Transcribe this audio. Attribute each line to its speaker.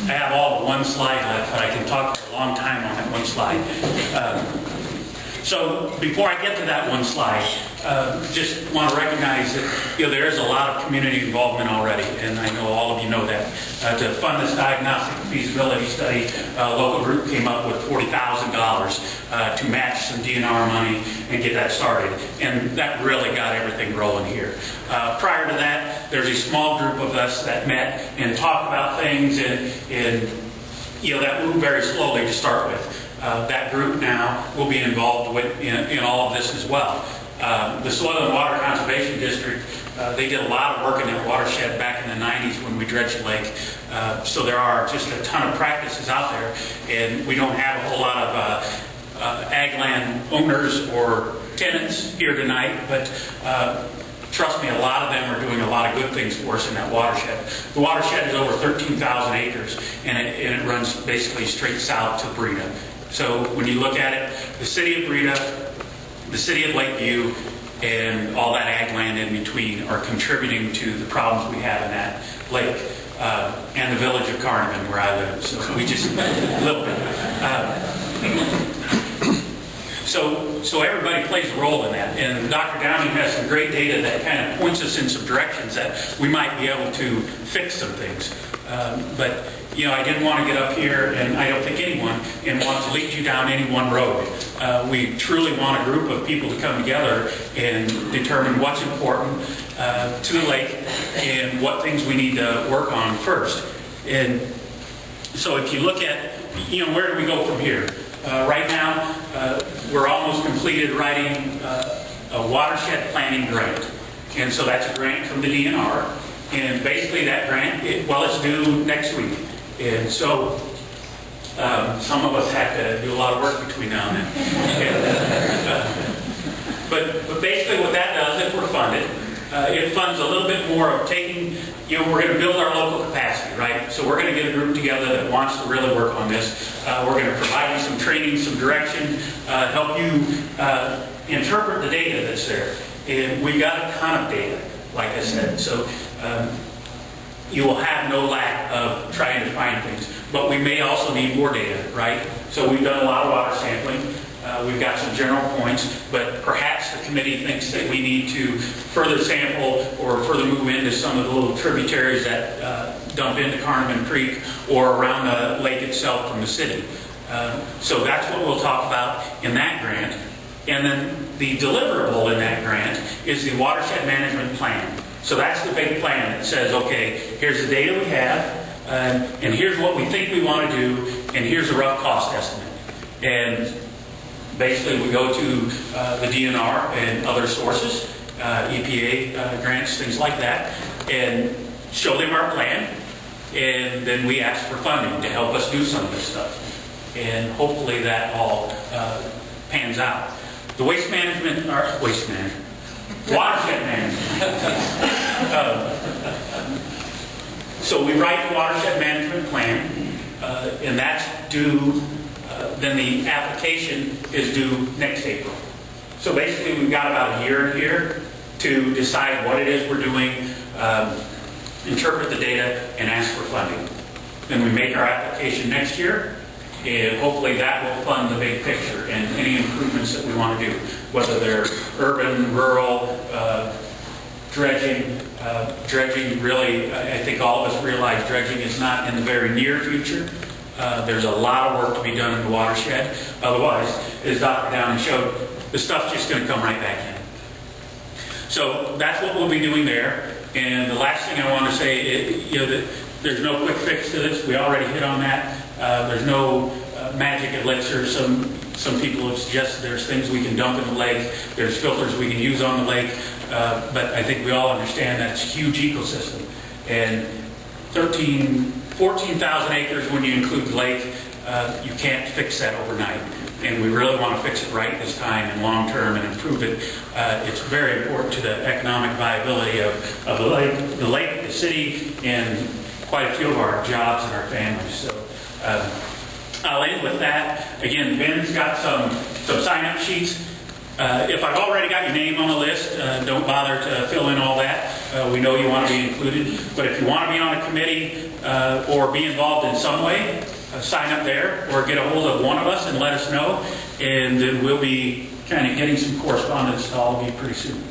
Speaker 1: I have all but one slide left, but I can talk for a long time on that one slide. So before I get to that one slide, just want to recognize that there is a lot of community involvement already, and I know all of you know that. To fund this diagnostic feasibility study, a local group came up with $40,000 to match some DNR money and get that started, and that really got everything rolling here. Prior to that, there's a small group of us that met and talked about things, and that moved very slowly to start with. That group now will be involved in all of this as well. The Soil and Water Conservation District, they did a lot of work in that watershed back in the 90s when we dredged the lake. So there are just a ton of practices out there, and we don't have a whole lot of ag land owners or tenants here tonight, but trust me, a lot of them are doing a lot of good things for us in that watershed. The watershed is over 13,000 acres, and it runs basically straight south to Breda. So when you look at it, the city of Breda, the city of Lakeview, and all that ag land in between are contributing to the problems we have in that lake, and the village of Carnivan where I live. So we just, a little bit. So everybody plays a role in that, and Dr. Downing has some great data that kind of points us in some directions that we might be able to fix some things. But I didn't want to get up here, and I don't think anyone, and want to lead you down any one road. We truly want a group of people to come together and determine what's important to the lake and what things we need to work on first. And so if you look at, where do we go from here? Right now, we're almost completed writing a watershed planning grant. And so that's a grant from the DNR. And basically that grant, it's due next week. And so some of us have to do a lot of work between now and then. But basically what that does, if we're funded, it funds a little bit more of taking, we're going to build our local capacity, right? So we're going to get a group together that wants to really work on this. We're going to provide you some training, some direction, help you interpret the data that's there. And we got a ton of data, like I said. So you will have no lack of trying to find things. But we may also need more data, right? So we've done a lot of water sampling. We've got some general points, but perhaps the committee thinks that we need to further sample or further move into some of the little tributaries that dump into Carnivan Creek or around the lake itself from the city. So that's what we'll talk about in that grant. And then the deliverable in that grant is the watershed management plan. So that's the big plan that says, okay, here's the data we have, and here's what we think we want to do, and here's a rough cost estimate. And basically we go to the DNR and other sources, EPA grants, things like that, and show them our plan, and then we ask for funding to help us do some of this stuff. And hopefully that all pans out. The watershed management, so we write the watershed management plan, and that's due, then the application is due next April. So basically we've got about a year here to decide what it is we're doing, interpret the data, and ask for funding. Then we make our application next year, and hopefully that will fund the big picture and any improvements that we want to do, whether they're urban, rural, dredging. Dredging really, I think all of us realize dredging is not in the very near future. There's a lot of work to be done in the watershed. Otherwise, as Dr. Downing showed, the stuff's just going to come right back in. So that's what we'll be doing there. And the last thing I want to say is, that there's no quick fix to this. We already hit on that. There's no magic elixir. Some people have suggested there's things we can dump in the lake. There's filters we can use on the lake. But I think we all understand that it's a huge ecosystem. And 14,000 acres when you include the lake, you can't fix that overnight. And we really want to fix it right this time and long term and improve it. It's very important to the economic viability of the lake, the city, and quite a few of our jobs and our families. So I'll end with that. Again, Ben's got some sign-up sheets. If I've already got your name on the list, don't bother to fill in all that. We know you want to be included. But if you want to be on a committee or be involved in some way, sign up there or get a hold of one of us and let us know. And then we'll be kind of getting some correspondence to all of you pretty soon.